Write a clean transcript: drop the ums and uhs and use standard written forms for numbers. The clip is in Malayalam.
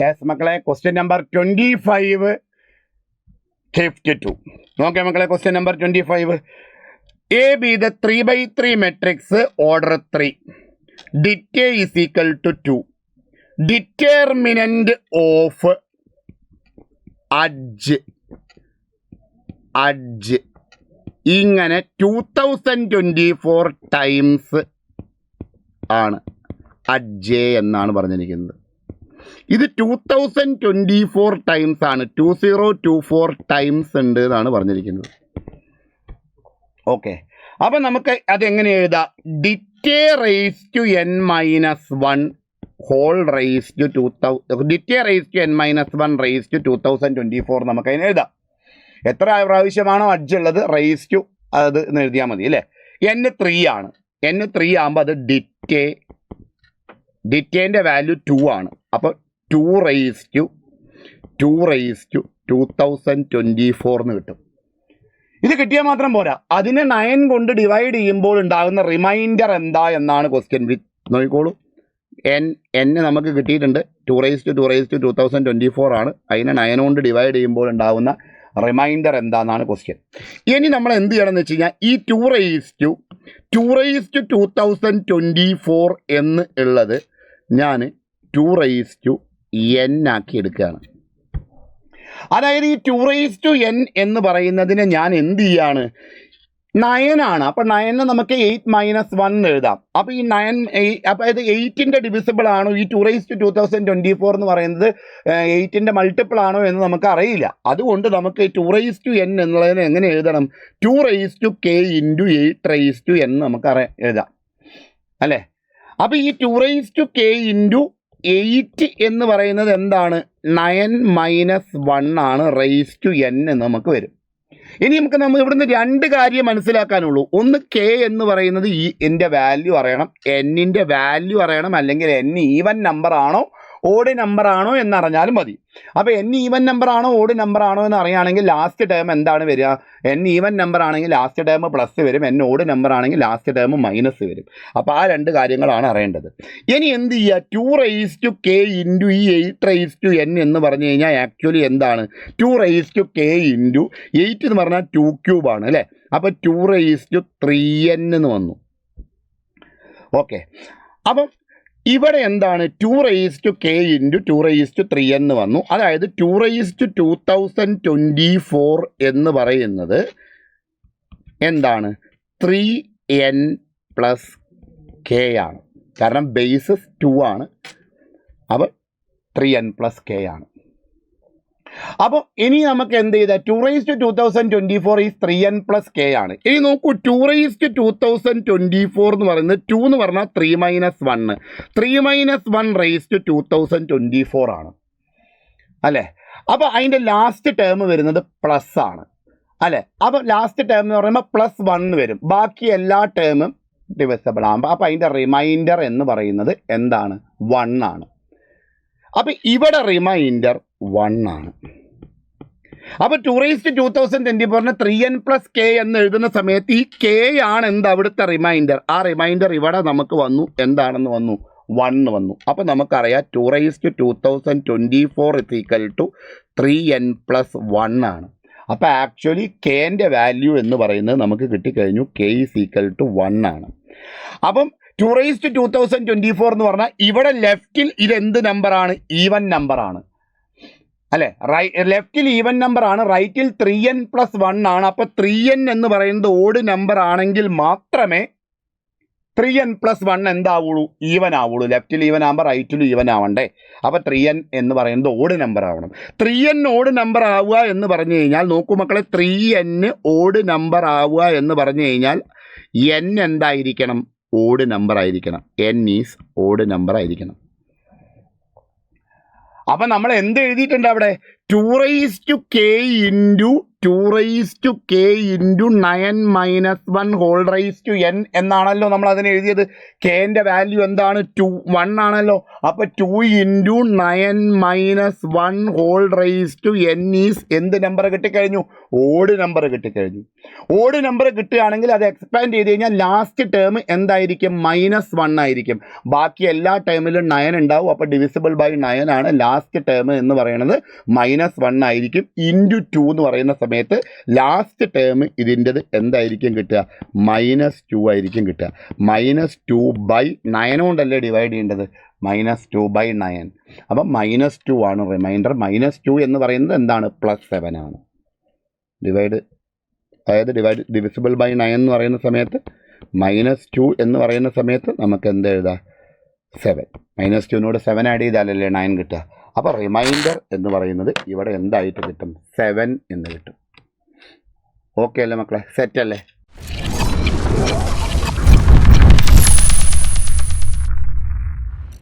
യെസ് മക്കളെ, ക്വസ്റ്റ്യൻ നമ്പർ 25 52. നോക്കേ മക്കളെ, question number 25. A be the 3/3 matrix order 3. Det is equal to 2. Determinant of adj ഇങ്ങനെ 2024 ടൈംസ് ആണ് അഡ്ജ് എന്നാണ് പറഞ്ഞിരിക്കുന്നത്. ഇത് 2024 ടൈംസ് ആണ്, 2024 ടൈംസ് ഉണ്ട് എന്നാണ് പറഞ്ഞിരിക്കുന്നത്. ഓക്കെ, അപ്പം നമുക്ക് അതെങ്ങനെ എഴുതാം? ഡിറ്റേ raise to n-1 whole raise to 2024 നമുക്ക് അതിന് എഴുതാം. എത്ര പ്രാവശ്യമാണോ അഡ്ജ് ഉള്ളത് റേസ് ടു അത് എന്ന് എഴുതിയാൽ മതി അല്ലേ. n3 ആണ്. n3 ആകുമ്പോൾ അത് ഡിറ്റേൻ്റെ വാല്യൂ 2 ആണ്. അപ്പോൾ 2 റേസ് ടു 2024 എന്ന് കിട്ടും. ഇത് കിട്ടിയാൽ മാത്രം പോരാ, അതിനെ 9 കൊണ്ട് ഡിവൈഡ് ചെയ്യുമ്പോൾ ഉണ്ടാകുന്ന റിമൈൻഡർ എന്താ എന്നാണ് ക്വസ്റ്റ്യൻ. നോക്കിക്കോളൂ, n നമുക്ക് കിട്ടിയിട്ടുണ്ട് 2 റേസ് ടു 2024 ആണ്. അതിനെ 9 കൊണ്ട് ഡിവൈഡ് ചെയ്യുമ്പോൾ ഉണ്ടാകുന്ന റിമൈൻഡർ എന്താണെന്നാണ് ക്വസ്റ്റ്യൻ. ഇനി നമ്മൾ എന്ത് ചെയ്യണം എന്ന് വെച്ച് കഴിഞ്ഞാൽ ഈ 2 റേസ് ടു 2024 എന്ന് ഉള്ളത് ഞാൻ 2 റേസ് ടു n ആക്കി എടുക്കുകയാണ്. അതായത് ഈ 2 റേസ് ടു n എന്ന് പറയുന്നതിന് ഞാൻ എന്ത് ചെയ്യാണ്? 9 ആണ്. അപ്പോൾ 9 നമുക്ക് 8 - 1 എഴുതാം. അപ്പോൾ ഈ 9 അപ്പോൾ ഇത് 8ൻ്റെ ഡിവിസിബിൾ ആണോ ഈ 2 റേസ് ടു 2024 എന്ന് പറയുന്നത് 8ൻ്റെ മൾട്ടിപ്പിൾ ആണോ എന്ന് നമുക്ക് അറിയില്ല. അതുകൊണ്ട് നമുക്ക് 2 റേസ് ടു n എന്നുള്ളതിന് എങ്ങനെ എഴുതണം? 2 raise to k into 8 raise to n നമുക്ക് എഴുതാം അല്ലേ. അപ്പോൾ ഈ 2 റേസ് ടു k ഇൻറ്റു 8 എന്ന് പറയുന്നത് എന്താണ്? 9 - 1 ആണ് റേസ് ടു n എന്ന് നമുക്ക് വരും. ഇനി നമ്മൾ ഇവിടുന്ന് 2 കാര്യം മനസ്സിലാക്കാനുള്ളൂ. ഒന്ന് k എന്ന് പറയുന്നത് എൻ്റെ വാല്യൂ അറിയണം, എന്നിൻ്റെ വാല്യൂ അറിയണം, അല്ലെങ്കിൽ n ഈവൻ നമ്പർ ആണോ ഓഡ് നമ്പർ ആണോ എന്നറിഞ്ഞാലും മതി. അപ്പോൾ n ഈവൻ നമ്പർ ആണോ ഓഡ് നമ്പർ ആണോ എന്ന് അറിയുകയാണെങ്കിൽ ലാസ്റ്റ് ടേം എന്താണ് വരിക? n ഈവൻ നമ്പർ ആണെങ്കിൽ ലാസ്റ്റ് ടേം പ്ലസ് വരും, n ഓഡ് നമ്പർ ആണെങ്കിൽ ലാസ്റ്റ് ടേം മൈനസ് വരും. അപ്പോൾ ആ 2 കാര്യങ്ങളാണ് അറിയേണ്ടത്. ഇനി എന്ത് ചെയ്യുക? 2 റേസ് ടു k ഇൻറ്റു ഈ 8 റേസ് ടു n എന്ന് പറഞ്ഞു കഴിഞ്ഞാൽ ആക്ച്വലി എന്താണ്? 2 റേസ് ടു k ഇൻറ്റു 8 എന്ന് പറഞ്ഞാൽ 2 ക്യൂബ് ആണ് അല്ലേ. അപ്പോൾ 2 റേസ് ടു 3n എന്ന് വന്നു. ഓക്കെ, അപ്പം ഇവിടെ എന്താണ്? 2 raise to k into 2 raise to 3n എന്ന് വന്നു. അതായത് 2 റേസ് ടു 2024 എന്ന് പറയുന്നത് എന്താണ്? 3n പ്ലസ് k ആണ്. കാരണം ബേസിസ് 2 ആണ്. അപ്പോൾ 3n പ്ലസ് k ആണ്. അപ്പോൾ ഇനി നമുക്ക് എന്ത് ചെയ്താൽ 2 raise to 2024 is 3n plus k ആണ്. ഇനി നോക്കൂ, 2 റേസ് ടു 2024 എന്ന് പറയുന്നത് 2 എന്ന് പറഞ്ഞാൽ 3 - 1 3 - 1 റേസ് ടു 2024 ആണ് അല്ലേ. അപ്പോൾ അതിൻ്റെ ലാസ്റ്റ് ടേം വരുന്നത് പ്ലസ് ആണ് അല്ലേ. അപ്പോൾ ലാസ്റ്റ് ടേം എന്ന് പറയുമ്പോൾ +1 വരും. ബാക്കി എല്ലാ ടേമും ഡിവിസിബിൾ ആകുമ്പോൾ അപ്പോൾ അതിൻ്റെ റിമൈൻഡർ എന്ന് പറയുന്നത് എന്താണ്? 1 ആണ്. അപ്പോൾ ഇവിടെ റിമൈൻഡർ 1 ആണ്. അപ്പോൾ 2 raise to 2024 3n plus k എന്ന് എഴുതുന്ന സമയത്ത് ഈ k ആണ് എന്ത് അവിടുത്തെ റിമൈൻഡർ. ആ റിമൈൻഡർ ഇവിടെ നമുക്ക് വന്നു, എന്താണെന്ന് വന്നു? 1 വന്നു. അപ്പോൾ നമുക്കറിയാം 2 raise to 2024 is equal to 3n plus 1 ആണ്. അപ്പോൾ ആക്ച്വലി kൻ്റെ വാല്യൂ എന്ന് പറയുന്നത് നമുക്ക് കിട്ടിക്കഴിഞ്ഞു, k ഈസ് ഈക്വൽ ടു 1 ആണ്. അപ്പം 2 റേസ് ടു 2024 എന്ന് പറഞ്ഞാൽ ഇവിടെ ലെഫ്റ്റിൽ ഇതെന്ത് നമ്പറാണ്? ഈവൻ നമ്പറാണ് അല്ലേ. ലെഫ്റ്റിൽ ഈവൻ നമ്പർ ആണ്, റൈറ്റിൽ 3n പ്ലസ് 1 ആണ്. അപ്പോൾ 3n എന്ന് പറയുന്നത് ഓഡ് നമ്പർ ആണെങ്കിൽ മാത്രമേ 3n പ്ലസ് 1 എന്താവുള്ളൂ? ഈവൻ ആവുള്ളൂ. ലെഫ്റ്റിൽ ഈവൻ ആകുമ്പോൾ റൈറ്റിലും ഈവൻ ആവണ്ടേ. അപ്പോൾ 3n എന്ന് പറയുന്നത് ഓഡ് നമ്പർ ആവണം. 3n ഓഡ് നമ്പർ ആവുക എന്ന് പറഞ്ഞു കഴിഞ്ഞാൽ നോക്കൂ മക്കളെ, 3n ഓഡ് നമ്പർ ആവുക എന്ന് പറഞ്ഞു കഴിഞ്ഞാൽ n എന്തായിരിക്കണം? ഓഡ് നമ്പർ ആയിരിക്കണം. n ഈസ് ഓഡ് നമ്പർ ആയിരിക്കണം. അപ്പം നമ്മൾ എന്ത് എഴുതിയിട്ടുണ്ട് അവിടെ? 2 raise to k into 2k into 9 - 1 എന്നാണല്ലോ നമ്മൾ അതിന് എഴുതിയത്. കെൻ്റെ വാല്യൂ എന്താണ്? 1 ആണല്ലോ. അപ്പോൾ 2 ഇൻറ്റു 9 - 1 ഈസ് എന്ത് നമ്പർ കിട്ടിക്കഴിഞ്ഞു? ഓഡ് നമ്പർ കിട്ടിക്കഴിഞ്ഞു. ഓഡ് നമ്പർ കിട്ടുകയാണെങ്കിൽ അത് എക്സ്പാൻഡ് ചെയ്ത് കഴിഞ്ഞാൽ ലാസ്റ്റ് ടേം എന്തായിരിക്കും? -1 ആയിരിക്കും. ബാക്കി എല്ലാ ടേമിലും 9 ഉണ്ടാവും. അപ്പോൾ ഡിവിസിബിൾ ബൈ 9 ആണ് ലാസ്റ്റ് ടേം എന്ന് പറയുന്നത്. -1 ആയിരിക്കും. ഇൻറ്റു 2 എന്ന് പറയുന്ന സമയത്ത് ലാസ്റ്റ് ടേം ഇതിൻ്റെത് എന്തായിരിക്കും കിട്ടുക? -2 ആയിരിക്കും കിട്ടുക. -2 ബൈ 9 കൊണ്ടല്ലേ ഡിവൈഡ് ചെയ്യേണ്ടത്? -2 ബൈ 9. അപ്പം -2 ആണ് റിമൈൻഡർ. -2 എന്ന് പറയുന്നത് എന്താണ്? +7 ആണ്. ഡിവിസിബിൾ ബൈ 9 എന്ന് പറയുന്ന സമയത്ത് -2 എന്ന് പറയുന്ന സമയത്ത് നമുക്ക് എന്ത് എഴുതാം? 7. -2നോട് 7 ആഡ് ചെയ്താലല്ലേ 9 കിട്ടുക. അപ്പോൾ റിമൈൻഡർ എന്ന് പറയുന്നത് ഇവിടെ എന്തായിട്ട് കിട്ടും? 7 എന്ന് കിട്ടും. ഓക്കെ അല്ലേ മക്കളെ? സെറ്റ് അല്ലേ?